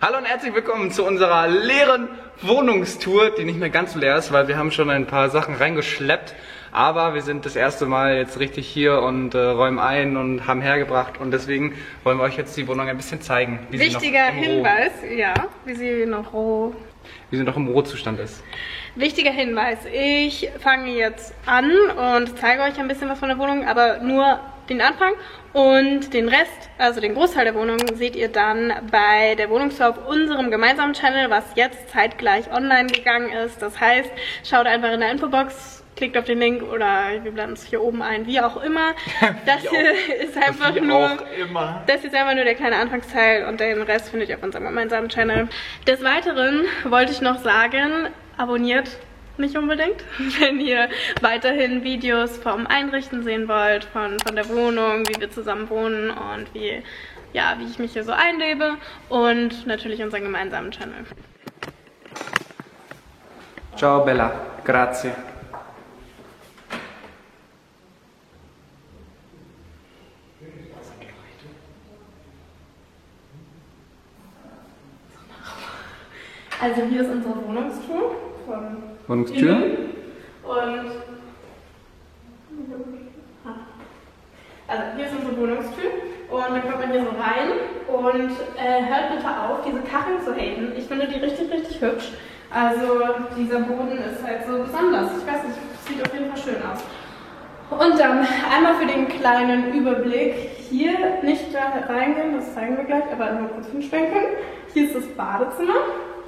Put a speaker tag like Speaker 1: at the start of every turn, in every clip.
Speaker 1: Hallo und herzlich willkommen zu unserer leeren Wohnungstour, die nicht mehr ganz so leer ist, weil wir haben schon ein paar Sachen reingeschleppt. Aber wir sind das erste Mal jetzt richtig hier und räumen ein und haben hergebracht. Und deswegen wollen wir euch jetzt die Wohnung ein bisschen zeigen.
Speaker 2: Wichtiger Hinweis, ja, wie sie noch
Speaker 1: im Rohzustand ist.
Speaker 2: Wichtiger Hinweis, ich fange jetzt an und zeige euch ein bisschen was von der Wohnung, aber nur den Anfang. Und den Rest, also den Großteil der Wohnung, seht ihr dann bei der Wohnungstour auf unserem gemeinsamen Channel, was jetzt zeitgleich online gegangen ist. Das heißt, schaut einfach in der Infobox, klickt auf den Link oder wir blenden es hier oben ein, wie auch immer. Das hier ist einfach nur der kleine Anfangsteil und den Rest findet ihr auf unserem gemeinsamen Channel. Des Weiteren wollte ich noch sagen, abonniert nicht unbedingt, wenn ihr weiterhin Videos vom Einrichten sehen wollt, von der Wohnung, wie wir zusammen wohnen und wie ich mich hier so einlebe und natürlich unseren gemeinsamen Channel.
Speaker 1: Ciao Bella, grazie.
Speaker 2: Also hier ist unsere Wohnungstour.
Speaker 1: Wohnungstür.
Speaker 2: Also hier ist unsere Wohnungstür und dann kommt man hier so rein und hört bitte auf, diese Kacheln zu haten. Ich finde die richtig, richtig hübsch. Also dieser Boden ist halt so besonders. Ich weiß nicht, sieht auf jeden Fall schön aus. Und dann einmal für den kleinen Überblick hier nicht da reingehen, das zeigen wir gleich, aber einmal kurz hinschwenken. Hier ist das Badezimmer,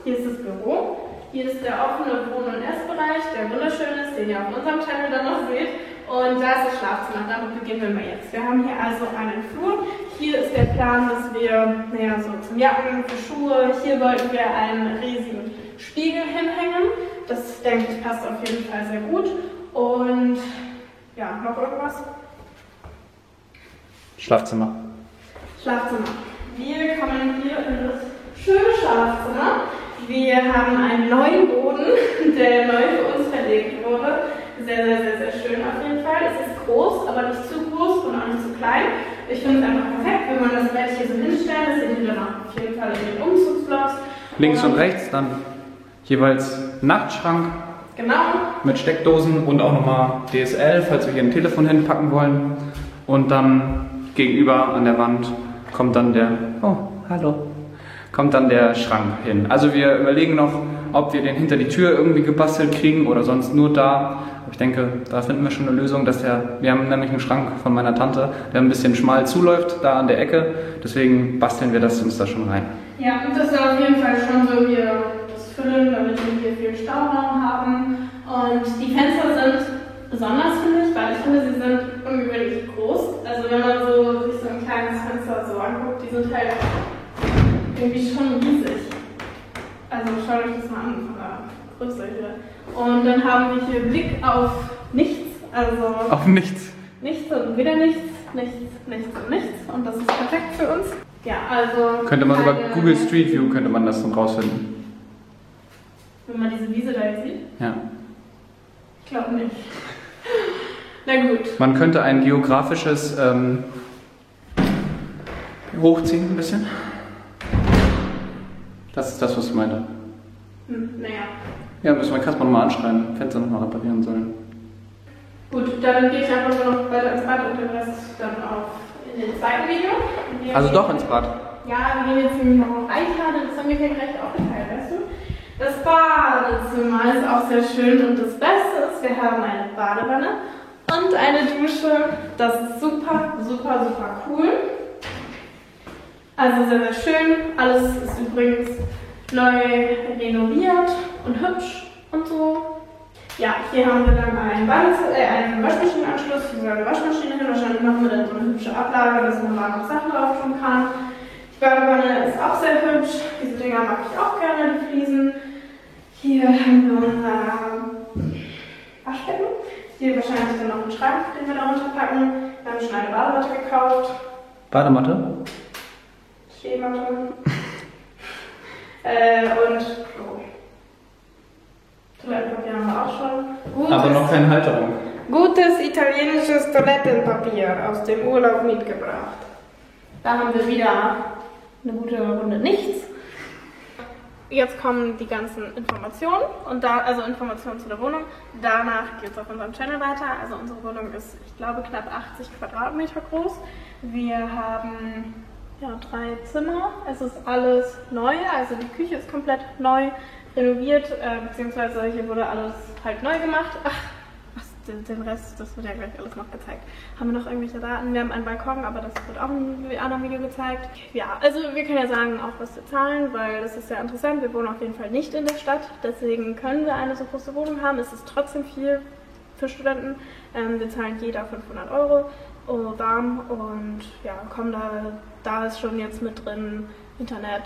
Speaker 2: hier ist das Büro. Hier ist der offene Wohn- und Essbereich, der wunderschön ist, den ihr auf unserem Channel dann noch seht. Und da ist das Schlafzimmer, damit beginnen wir jetzt. Wir haben hier also einen Flur. Hier ist der Plan, dass wir so zum Jacken, für Schuhe, hier wollten wir einen riesigen Spiegel hinhängen. Das, denke ich, passt auf jeden Fall sehr gut. Und ja, noch irgendwas?
Speaker 1: Schlafzimmer.
Speaker 2: Schlafzimmer. Wir kommen hier in das schöne Schlafzimmer. Wir haben einen neuen Boden, der neu für uns verlegt wurde. Sehr, sehr, sehr, sehr schön auf jeden Fall. Es ist groß, aber nicht zu groß und auch nicht zu klein. Ich finde es einfach perfekt, wenn man das Bett hier so hinstellt. Das seht ihr dann auch auf jeden Fall in den Umzugsvlogs.
Speaker 1: Links und rechts dann jeweils Nachtschrank.
Speaker 2: Genau. Mit
Speaker 1: Steckdosen und auch nochmal DSL, falls wir hier ein Telefon hinpacken wollen. Und dann gegenüber an der Wand kommt dann der Schrank hin. Also wir überlegen noch, ob wir den hinter die Tür irgendwie gebastelt kriegen oder sonst nur da. Aber ich denke, da finden wir schon eine Lösung, wir haben nämlich einen Schrank von meiner Tante, der ein bisschen schmal zuläuft, da an der Ecke. Deswegen basteln wir das uns da schon rein.
Speaker 2: Ja, und das soll auf jeden Fall schon so hier das füllen, damit wir hier viel Stauraum haben. Und die Fenster sind besonders, finde ich, weil ich finde, sie sind ungewöhnlich groß. Also wenn man sich so ein kleines Fenster so anguckt, die sind halt irgendwie schon riesig. Also schaut euch das mal an von der Größe hier. Und dann haben wir hier Blick auf nichts. Also
Speaker 1: auf nichts.
Speaker 2: Nichts und wieder nichts, nichts, nichts und nichts. Und das ist perfekt für uns. Ja, also.
Speaker 1: Könnte man über Google Street View könnte man das dann rausfinden.
Speaker 2: Wenn man diese Wiese da jetzt sieht?
Speaker 1: Ja.
Speaker 2: Ich glaube nicht. Na gut.
Speaker 1: Man könnte ein geografisches hochziehen ein bisschen. Das ist das, was ich meinte.
Speaker 2: Naja.
Speaker 1: Ja, müssen wir Kasper nochmal anschreiben, Fenster nochmal reparieren sollen.
Speaker 2: Gut, dann gehe ich einfach nur noch weiter ins Bad und den Rest dann in den zweiten Video.
Speaker 1: Also doch ins Bad?
Speaker 2: Ja, wir gehen jetzt nämlich noch reicher, das haben wir hier gleich aufgeteilt, weißt du? Das Badezimmer ist auch sehr schön und das Beste ist, wir haben eine Badewanne und eine Dusche. Das ist super, super, super cool. Also sehr, sehr schön. Alles ist übrigens neu renoviert und hübsch und so. Ja, hier haben wir dann einen Waschmaschinenanschluss. Hier soll eine Waschmaschine hin. Wahrscheinlich machen wir dann so eine hübsche Ablage, dass man da noch Sachen drauf tun kann. Die Badewanne ist auch sehr hübsch. Diese Dinger mag ich auch gerne, die Fliesen. Hier haben wir unser Waschbecken. Hier wahrscheinlich dann noch einen Schrank, den wir da runterpacken. Wir haben schon eine Badematte gekauft.
Speaker 1: Badematte?
Speaker 2: Stehmatte. Und Toilettenpapier haben wir auch schon.
Speaker 1: Aber noch keine Halterung.
Speaker 2: Gutes italienisches Toilettenpapier aus dem Urlaub mitgebracht. Da haben wir wieder eine gute Runde nichts. jetzt kommen die ganzen Informationen und also Informationen zu der Wohnung. Danach geht es auf unserem Channel weiter. Also unsere Wohnung ist, ich glaube, knapp 80 Quadratmeter groß. Wir haben 3 Zimmer. Es ist alles neu, also die Küche ist komplett neu renoviert, beziehungsweise hier wurde alles halt neu gemacht. Den Rest, das wird ja gleich alles noch gezeigt. Haben wir noch irgendwelche Daten? Wir haben einen Balkon, aber das wird auch in einem anderen Video gezeigt. Ja, also wir können ja sagen, auch was wir zahlen, weil das ist sehr interessant. Wir wohnen auf jeden Fall nicht in der Stadt, deswegen können wir eine so große Wohnung haben. Es ist trotzdem viel für Studenten. Wir zahlen jeder 500 € warm und ja, kommen da ist schon jetzt mit drin Internet,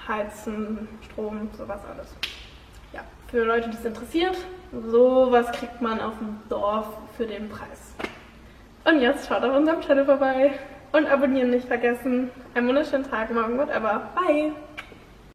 Speaker 2: Heizen, Strom, sowas alles. Ja, für Leute, die es interessiert, sowas kriegt man auf dem Dorf für den Preis. Und jetzt schaut auf unserem Channel vorbei und abonnieren nicht vergessen. Einen wunderschönen Tag, morgen, whatever. Bye!